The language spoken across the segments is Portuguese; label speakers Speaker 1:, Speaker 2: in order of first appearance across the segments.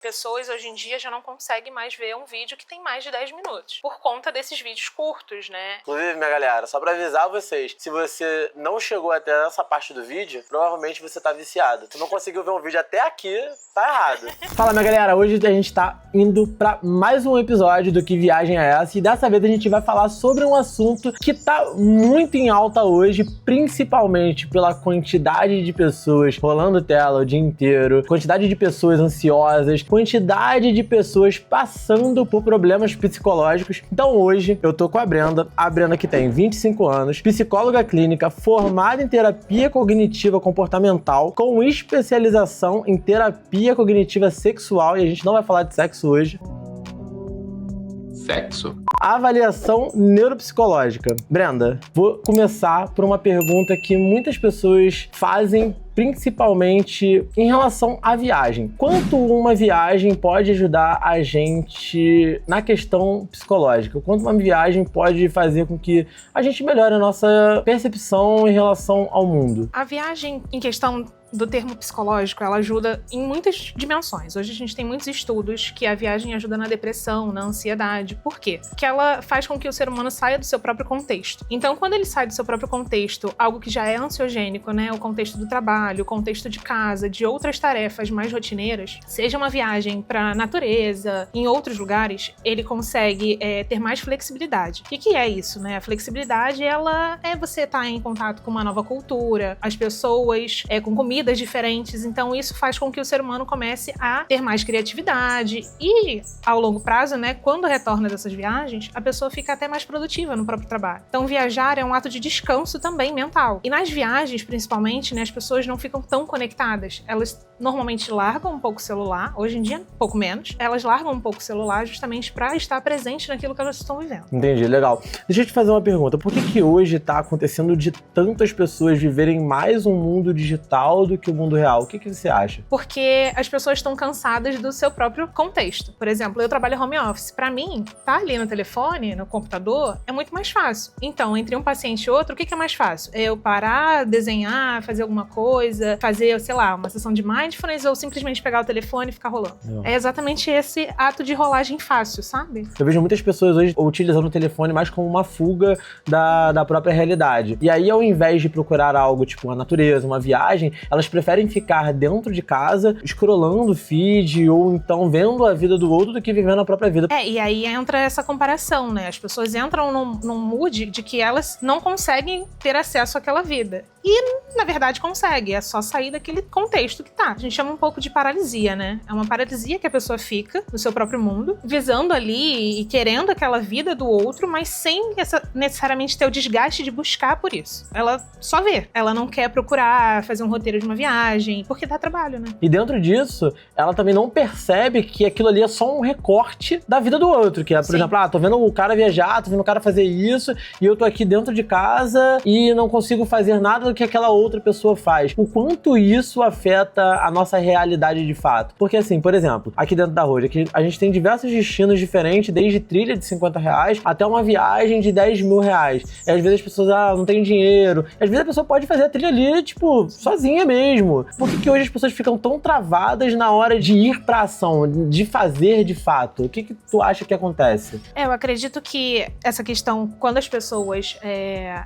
Speaker 1: Pessoas hoje em dia já não conseguem mais ver um vídeo que tem mais de 10 minutos, por conta desses vídeos curtos, né?
Speaker 2: Inclusive, minha galera, só pra avisar vocês, se você não chegou até essa parte do vídeo, provavelmente você tá viciado. Se não conseguiu ver um vídeo até aqui, tá errado. Fala, minha galera, hoje a gente tá indo pra mais um episódio do Que Viagem é Essa? E dessa vez a gente vai falar sobre um assunto que tá muito em alta hoje, principalmente pela quantidade de pessoas rolando tela o dia inteiro, quantidade de pessoas ansiosas, quantidade de pessoas passando por problemas psicológicos. Então hoje eu tô com a Brenda que tem 25 anos, psicóloga clínica, formada em terapia cognitiva comportamental, com especialização em terapia cognitiva sexual, e a gente não vai falar de sexo hoje.
Speaker 3: Sexo?
Speaker 2: Avaliação neuropsicológica. Brenda, vou começar por uma pergunta que muitas pessoas fazem, principalmente em relação à viagem. Quanto uma viagem pode ajudar a gente na questão psicológica? Quanto uma viagem pode fazer com que a gente melhore a nossa percepção em relação ao mundo?
Speaker 1: A viagem, em questão do termo psicológico, ela ajuda em muitas dimensões. Hoje a gente tem muitos estudos que a viagem ajuda na depressão, na ansiedade. Por quê? Porque ela faz com que o ser humano saia do seu próprio contexto. Então, quando ele sai do seu próprio contexto, algo que já é ansiogênico, né? O contexto do trabalho, o contexto de casa, de outras tarefas mais rotineiras, seja uma viagem para natureza, em outros lugares, ele consegue ter mais flexibilidade. E que é isso, né? A flexibilidade, ela é você estar em contato com uma nova cultura, as pessoas com comidas diferentes, então isso faz com que o ser humano comece a ter mais criatividade e, ao longo prazo, né, quando retorna dessas viagens, a pessoa fica até mais produtiva no próprio trabalho. Então viajar é um ato de descanso também mental. E nas viagens, principalmente, né, as pessoas não ficam tão conectadas. Elas normalmente largam um pouco o celular, hoje em dia um pouco menos, elas largam um pouco o celular justamente para estar presente naquilo que elas estão vivendo.
Speaker 2: Entendi, legal. Deixa eu te fazer uma pergunta. Por que hoje tá acontecendo de tantas pessoas viverem mais um mundo digital do que o mundo real? O que você acha?
Speaker 1: Porque as pessoas estão cansadas do seu próprio contexto. Por exemplo, eu trabalho home office. Para mim, tá ali no telefone, no computador, é muito mais fácil. Então, entre um paciente e outro, o que é mais fácil? É eu parar, desenhar, fazer alguma coisa, fazer, sei lá, uma sessão de mindfulness ou simplesmente pegar o telefone e ficar rolando. É exatamente esse ato de rolagem fácil, sabe?
Speaker 2: Eu vejo muitas pessoas hoje utilizando o telefone mais como uma fuga da própria realidade. E aí, ao invés de procurar algo tipo uma natureza, uma viagem, elas preferem ficar dentro de casa, scrollando o feed ou então vendo a vida do outro do que vivendo a própria vida.
Speaker 1: E aí entra essa comparação, né? As pessoas entram num mood de que elas não conseguem ter acesso àquela vida. E, na verdade, consegue. É só sair daquele contexto que tá. A gente chama um pouco de paralisia, né? É uma paralisia que a pessoa fica no seu próprio mundo, visando ali e querendo aquela vida do outro, mas sem necessariamente ter o desgaste de buscar por isso. Ela só vê. Ela não quer procurar fazer um roteiro de uma viagem, porque dá trabalho, né?
Speaker 2: E dentro disso, ela também não percebe que aquilo ali é só um recorte da vida do outro, que é, por exemplo, tô vendo o cara viajar, tô vendo o cara fazer isso, e eu tô aqui dentro de casa e não consigo fazer nada do que aquela outra pessoa faz. O quanto isso afeta a nossa realidade de fato? Porque assim, por exemplo, aqui dentro da Road, aqui a gente tem diversos destinos diferentes, desde trilha de R$50 até uma viagem de R$10.000. E às vezes as pessoas, não tem dinheiro. Às vezes a pessoa pode fazer a trilha ali, tipo, sozinha mesmo. Por que hoje as pessoas ficam tão travadas na hora de ir pra ação, de fazer de fato? O que tu acha que acontece?
Speaker 1: Eu acredito que essa questão, quando as pessoas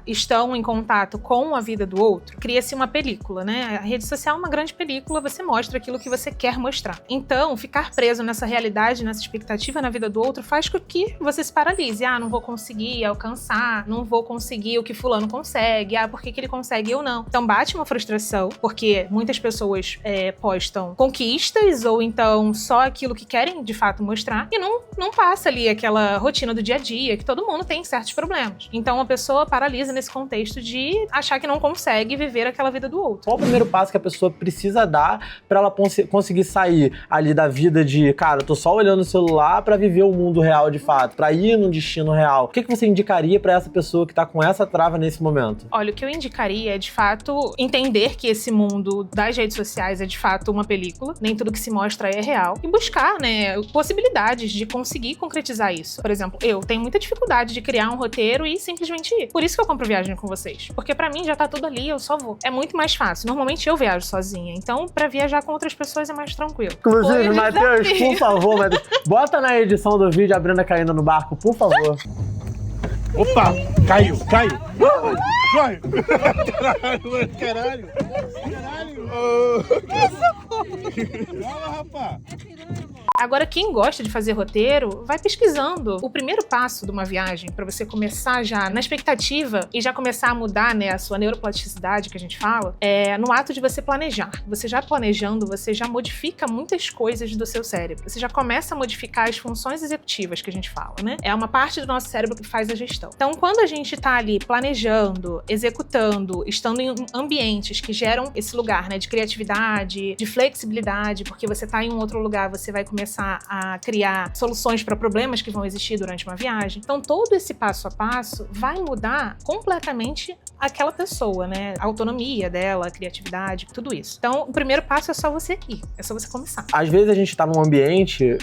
Speaker 1: estão em contato com a vida do outro, cria-se uma película, né? A rede social é uma grande película, você mostra aquilo que você quer mostrar. Então, ficar preso nessa realidade, nessa expectativa na vida do outro, faz com que você se paralise. Não vou conseguir alcançar, não vou conseguir o que fulano consegue, por que ele consegue e eu não? Então, bate uma frustração, porque muitas pessoas postam conquistas ou então só aquilo que querem de fato mostrar e não passa ali aquela rotina do dia a dia, que todo mundo tem certos problemas. Então a pessoa paralisa nesse contexto de achar que não consegue viver aquela vida do outro.
Speaker 2: Qual o primeiro passo que a pessoa precisa dar pra ela conseguir sair ali da vida de, cara, eu tô só olhando o celular pra viver o mundo real de fato, pra ir num destino real? O que você indicaria pra essa pessoa que tá com essa trava nesse momento?
Speaker 1: Olha, o que eu indicaria é, de fato, entender que esse mundo das redes sociais é, de fato, uma película. Nem tudo que se mostra é real. E buscar, né, possibilidades de conseguir concretizar isso. Por exemplo, exemplo, eu tenho muita dificuldade de criar um roteiro e simplesmente ir. Por isso que eu compro viagem com vocês. Porque pra mim já tá tudo ali, eu só vou. É muito mais fácil. Normalmente eu viajo sozinha. Então, pra viajar com outras pessoas é mais tranquilo.
Speaker 2: Inclusive, Matheus, por favor, Matheus, bota na edição do vídeo a Brenda caindo no barco, por favor.
Speaker 3: Opa! Caiu! Corre! Caralho! Fala, rapaz!
Speaker 1: Agora, quem gosta de fazer roteiro, vai pesquisando. O primeiro passo de uma viagem, pra você começar já na expectativa e já começar a mudar, né, a sua neuroplasticidade, que a gente fala, é no ato de você planejar. Você já planejando, você já modifica muitas coisas do seu cérebro. Você já começa a modificar as funções executivas que a gente fala, né? É uma parte do nosso cérebro que faz a gestão. Então, quando a gente tá ali planejando, executando, estando em ambientes que geram esse lugar, né, de criatividade, de flexibilidade, porque você tá em um outro lugar, você vai começar a criar soluções para problemas que vão existir durante uma viagem. Então, todo esse passo a passo vai mudar completamente aquela pessoa, né? A autonomia dela, a criatividade, tudo isso. Então, o primeiro passo é só você ir, é só você começar.
Speaker 2: Às vezes a gente tá num ambiente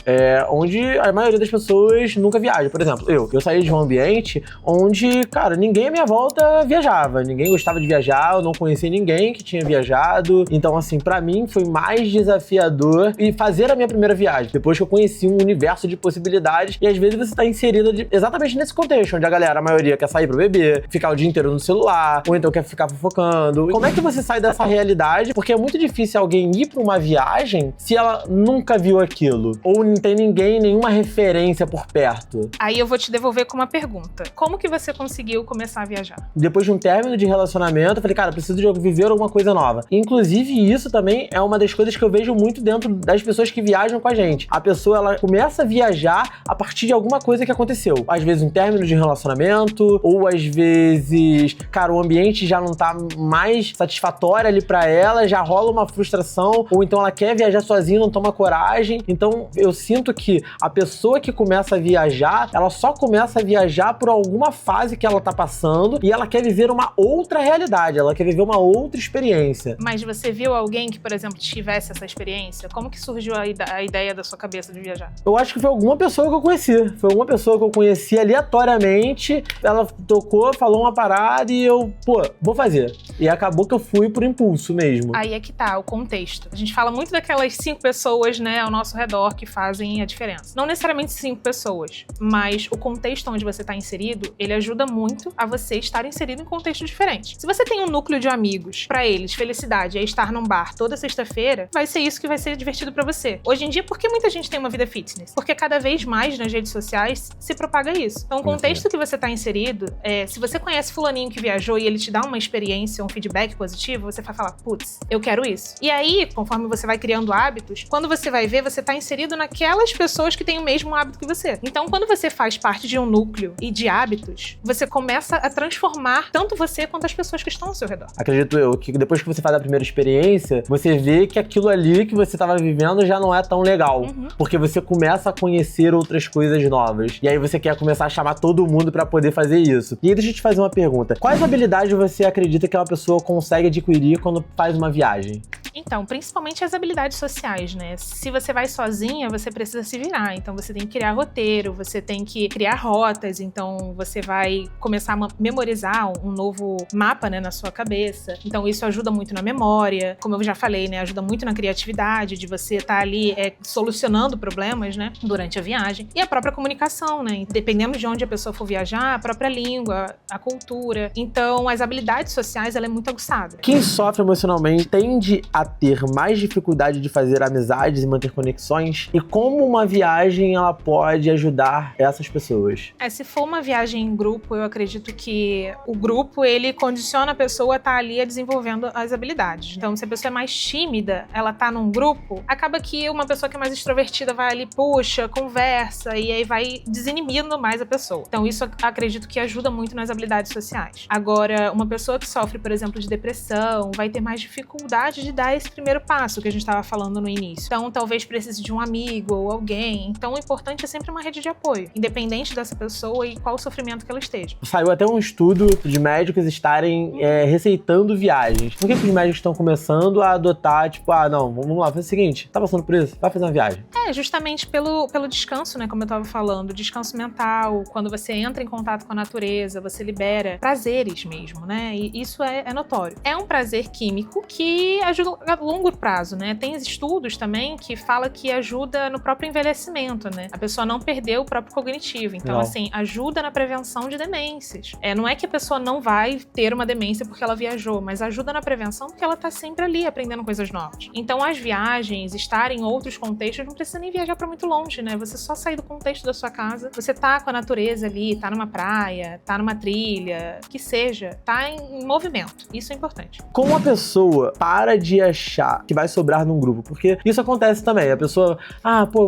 Speaker 2: onde a maioria das pessoas nunca viaja. Por exemplo, eu saí de um ambiente onde, cara, ninguém à minha volta viajava, ninguém gostava de viajar, eu não conhecia ninguém que tinha viajado. Então, assim, pra mim foi mais desafiador e fazer a minha primeira viagem. Depois que eu conheci um universo de possibilidades, e às vezes você tá inserida exatamente nesse contexto, onde a maioria quer sair pro beber, ficar o dia inteiro no celular, ou então quer ficar fofocando. Como é que você sai dessa realidade? Porque é muito difícil alguém ir pra uma viagem se ela nunca viu aquilo, ou não tem nenhuma referência por perto.
Speaker 1: Aí eu vou te devolver com uma pergunta. Como que você conseguiu começar a viajar?
Speaker 2: Depois de um término de relacionamento, eu falei, cara, preciso de viver alguma coisa nova. Inclusive, isso também é uma das coisas que eu vejo muito dentro das pessoas que viajam com a gente. A pessoa, ela começa a viajar a partir de alguma coisa que aconteceu. Às vezes um término de relacionamento, ou às vezes, cara, o ambiente já não tá mais satisfatório ali pra ela, já rola uma frustração, ou então ela quer viajar sozinha, não toma coragem. Então, eu sinto que a pessoa que começa a viajar, ela só começa a viajar por alguma fase que ela tá passando e ela quer viver uma outra realidade, ela quer viver uma outra experiência.
Speaker 1: Mas você viu alguém que, por exemplo, tivesse essa experiência? Como que surgiu a ideia da sua cabeça de viajar?
Speaker 2: Eu acho que foi alguma pessoa que eu conheci. Foi alguma pessoa que eu conheci aleatoriamente. Ela tocou, falou uma parada e eu, vou fazer. E acabou que eu fui por impulso mesmo.
Speaker 1: Aí é que tá, o contexto. A gente fala muito daquelas 5 pessoas, né, ao nosso redor que fazem a diferença. Não necessariamente 5 pessoas, mas o contexto onde você tá inserido, ele ajuda muito a você estar inserido em contextos diferentes. Se você tem um núcleo de amigos, pra eles, felicidade é estar num bar toda sexta-feira, vai ser isso que vai ser divertido pra você. Hoje em dia, por que muita gente tem uma vida fitness? Porque cada vez mais nas redes sociais se propaga isso. Então, o contexto que você tá inserido, se você conhece fulaninho que viajou e ele te dá uma experiência, um feedback positivo, você vai falar, putz, eu quero isso. E aí, conforme você vai criando hábitos, quando você vai ver, você tá inserido naquelas pessoas que têm o mesmo hábito que você. Então, quando você faz parte de um núcleo e de hábitos, você começa a transformar tanto você quanto as pessoas que estão ao seu redor.
Speaker 2: Acredito eu que depois que você faz a primeira experiência, você vê que aquilo ali que você tava vivendo já não é tão legal. Porque você começa a conhecer outras coisas novas. E aí você quer começar a chamar todo mundo pra poder fazer isso. E aí deixa eu te fazer uma pergunta. Quais habilidades você acredita que uma pessoa consegue adquirir quando faz uma viagem?
Speaker 1: Então, principalmente as habilidades sociais, né? Se você vai sozinha, você precisa se virar. Então, você tem que criar roteiro, você tem que criar rotas. Então, você vai começar a memorizar um novo mapa, né, na sua cabeça. Então, isso ajuda muito na memória. Como eu já falei, né? Ajuda muito na criatividade, de você estar ali solucionando problemas, né? Durante a viagem. E a própria comunicação, né? Dependendo de onde a pessoa for viajar, a própria língua, a cultura. Então, as habilidades sociais, ela é muito aguçada.
Speaker 2: Quem sofre emocionalmente tende a ter mais dificuldade de fazer amizades e manter conexões? E como uma viagem ela pode ajudar essas pessoas?
Speaker 1: Se for uma viagem em grupo, eu acredito que o grupo, ele condiciona a pessoa a estar ali desenvolvendo as habilidades. Então, se a pessoa é mais tímida, ela tá num grupo, acaba que uma pessoa que é mais extrovertida vai ali, puxa, conversa, e aí vai desinibindo mais a pessoa. Então, isso eu acredito que ajuda muito nas habilidades sociais. Agora, uma pessoa que sofre, por exemplo, de depressão, vai ter mais dificuldade de dar dar esse primeiro passo que a gente estava falando no início. Então, talvez precise de um amigo ou alguém. Então, o importante é sempre uma rede de apoio, independente dessa pessoa e qual o sofrimento que ela esteja.
Speaker 2: Saiu até um estudo de médicos estarem receitando viagens. Por que os médicos estão começando a adotar, tipo, não, vamos lá, faz o seguinte, tá passando por isso? Vai fazer uma viagem.
Speaker 1: Justamente pelo descanso, né, como eu estava falando, descanso mental, quando você entra em contato com a natureza, você libera prazeres mesmo, né, e isso é notório. É um prazer químico que ajuda a longo prazo, né, tem estudos também que fala que ajuda no próprio envelhecimento, né, a pessoa não perdeu o próprio cognitivo, então, assim, ajuda na prevenção de demências. Não é que a pessoa não vai ter uma demência porque ela viajou, mas ajuda na prevenção porque ela tá sempre ali aprendendo coisas novas. Então, as viagens, estar em outros contextos, não precisa nem viajar pra muito longe, né? Você só sair do contexto da sua casa, você tá com a natureza ali, tá numa praia, tá numa trilha, que seja, tá em movimento. Isso é importante.
Speaker 2: Como a pessoa para de achar que vai sobrar num grupo? Porque isso acontece também. A pessoa,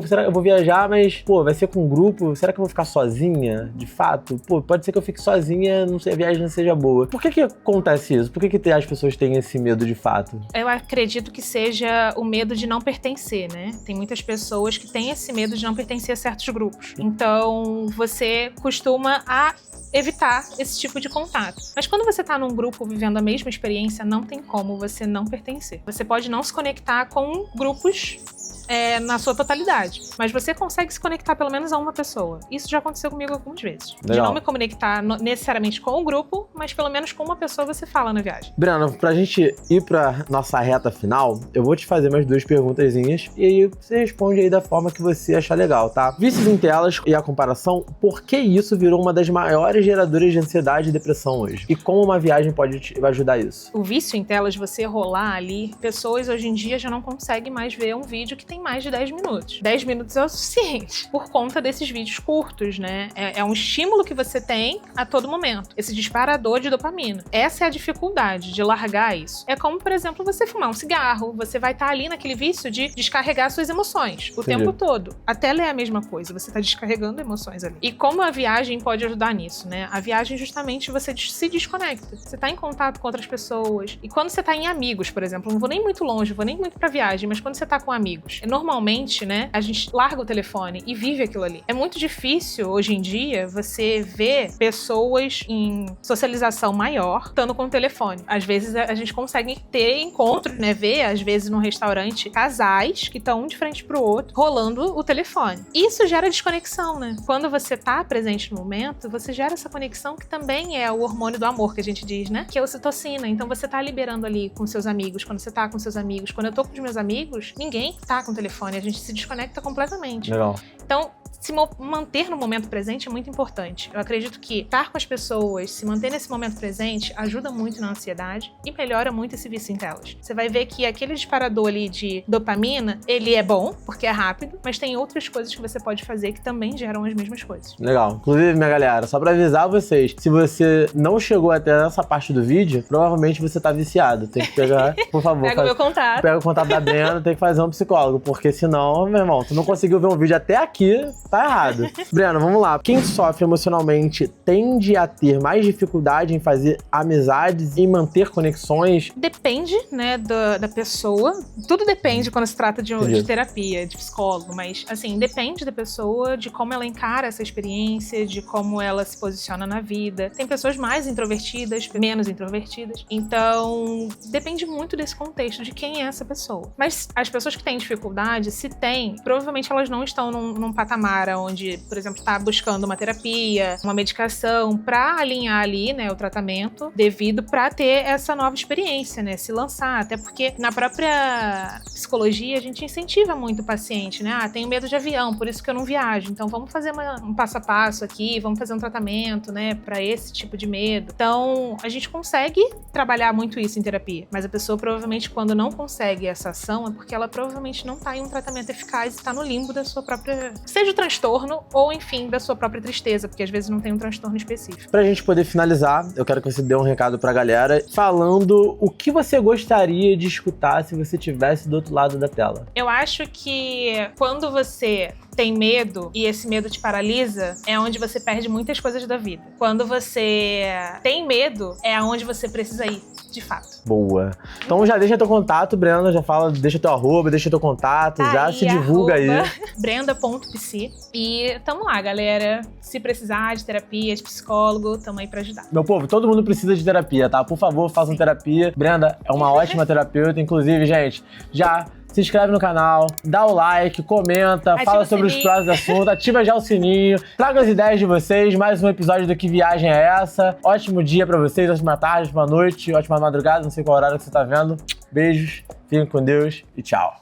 Speaker 2: será que eu vou viajar, mas, vai ser com um grupo? Será que eu vou ficar sozinha? De fato? Pode ser que eu fique sozinha, não sei, a viagem não seja boa. Por que acontece isso? Por que as pessoas têm esse medo de fato?
Speaker 1: Eu acredito que seja o medo de não pertencer, né? Tem muitas pessoas que têm esse medo de não pertencer a certos grupos. Então, você costuma evitar esse tipo de contato. Mas quando você tá num grupo vivendo a mesma experiência, não tem como você não pertencer. Você pode não se conectar com grupos na sua totalidade, mas você consegue se conectar pelo menos a uma pessoa. Isso já aconteceu comigo algumas vezes. Legal. De não me conectar necessariamente com o grupo, mas pelo menos com uma pessoa você fala na viagem.
Speaker 2: Brena, pra gente ir pra nossa reta final, eu vou te fazer mais 2 perguntazinhas e aí você responde aí da forma que você achar legal, tá? Vícios em telas e a comparação, por que isso virou uma das maiores geradoras de ansiedade e depressão hoje? E como uma viagem pode te ajudar isso?
Speaker 1: O vício em telas, você rolar ali, pessoas hoje em dia já não conseguem mais ver um vídeo que tem mais de 10 minutos. 10 minutos é o suficiente, por conta desses vídeos curtos, né? É um estímulo que você tem a todo momento. Esse disparador de dopamina. Essa é a dificuldade de largar isso. É como, por exemplo, você fumar um cigarro, você vai estar ali naquele vício de descarregar suas emoções o tempo todo. A tela é a mesma coisa, você está descarregando emoções ali. E como a viagem pode ajudar nisso, né? A viagem, justamente, você se desconecta. Você está em contato com outras pessoas. E quando você está em amigos, por exemplo, não vou nem muito longe, vou nem muito pra viagem, mas quando você está com amigos, normalmente, né, a gente larga o telefone e vive aquilo ali. É muito difícil, hoje em dia, você ver pessoas em socialização maior estando com o telefone. Às vezes, a gente consegue ter encontros, né, ver, às vezes, num restaurante, casais que estão um de frente pro outro, rolando o telefone. Isso gera desconexão, né? Quando você tá presente no momento, você gera essa conexão que também é o hormônio do amor, que a gente diz, né? Que é a ocitocina. Então, você tá liberando ali com seus amigos, quando você tá com seus amigos. Quando eu tô com os meus amigos, ninguém tá com o telefone, a gente se desconecta completamente.
Speaker 2: Legal.
Speaker 1: Então, se manter no momento presente é muito importante. Eu acredito que estar com as pessoas, se manter nesse momento presente, ajuda muito na ansiedade e melhora muito esse vício em telas. Você vai ver que aquele disparador ali de dopamina, ele é bom, porque é rápido, mas tem outras coisas que você pode fazer que também geram as mesmas coisas.
Speaker 2: Legal. Inclusive, minha galera, só pra avisar vocês, se você não chegou até essa parte do vídeo, provavelmente você tá viciado. Tem que pegar, por favor.
Speaker 1: Pega o meu contato.
Speaker 2: Pega o contato da Brena, tem que fazer um psicólogo, porque senão, meu irmão, tu não conseguiu ver um vídeo até aqui, tá errado. Brena, vamos lá. Quem sofre emocionalmente tende a ter mais dificuldade em fazer amizades e manter conexões?
Speaker 1: Depende, né, da pessoa. Tudo depende quando se trata de terapia, de psicólogo, mas, assim, depende da pessoa, de como ela encara essa experiência, de como ela se posiciona na vida. Tem pessoas mais introvertidas, menos introvertidas. Então, depende muito desse contexto, de quem é essa pessoa. Mas as pessoas que têm dificuldade, se tem, provavelmente elas não estão num patamar onde, por exemplo, está buscando uma terapia, uma medicação para alinhar ali, né, o tratamento devido para ter essa nova experiência, né, se lançar. Até porque na própria psicologia a gente incentiva muito o paciente, né, tenho medo de avião, por isso que eu não viajo, então vamos fazer um passo a passo aqui, vamos fazer um tratamento, né, para esse tipo de medo. Então, a gente consegue trabalhar muito isso em terapia, mas a pessoa provavelmente, quando não consegue essa ação, é porque ela provavelmente não está em um tratamento eficaz e está no limbo da sua própria, seja o transtorno ou, enfim, da sua própria tristeza, porque às vezes não tem um transtorno específico.
Speaker 2: Pra gente poder finalizar, eu quero que você dê um recado pra galera, falando o que você gostaria de escutar se você estivesse do outro lado da tela.
Speaker 1: Eu acho que quando você tem medo e esse medo te paralisa, é onde você perde muitas coisas da vida. Quando você tem medo, é aonde você precisa ir, de fato.
Speaker 2: Boa. Então já deixa teu contato, Brenda, já fala, deixa teu arroba, deixa teu contato,
Speaker 1: Tá
Speaker 2: já
Speaker 1: aí,
Speaker 2: se divulga aí.
Speaker 1: Brenda.pc. E tamo lá, galera. Se precisar de terapia, de psicólogo, tamo aí pra ajudar.
Speaker 2: Meu povo, todo mundo precisa de terapia, tá? Por favor, façam terapia. Brenda é uma ótima terapeuta. Inclusive, gente, já se inscreve no canal, dá o like, comenta,
Speaker 1: Ativa
Speaker 2: fala
Speaker 1: o
Speaker 2: sobre os
Speaker 1: sininho.
Speaker 2: próximos assuntos, ativa já o sininho, traga as ideias de vocês, mais um episódio do Que Viagem é Essa? Ótimo dia pra vocês, ótima tarde, ótima noite, ótima madrugada, não sei qual horário que você tá vendo. Beijos, fiquem com Deus e tchau.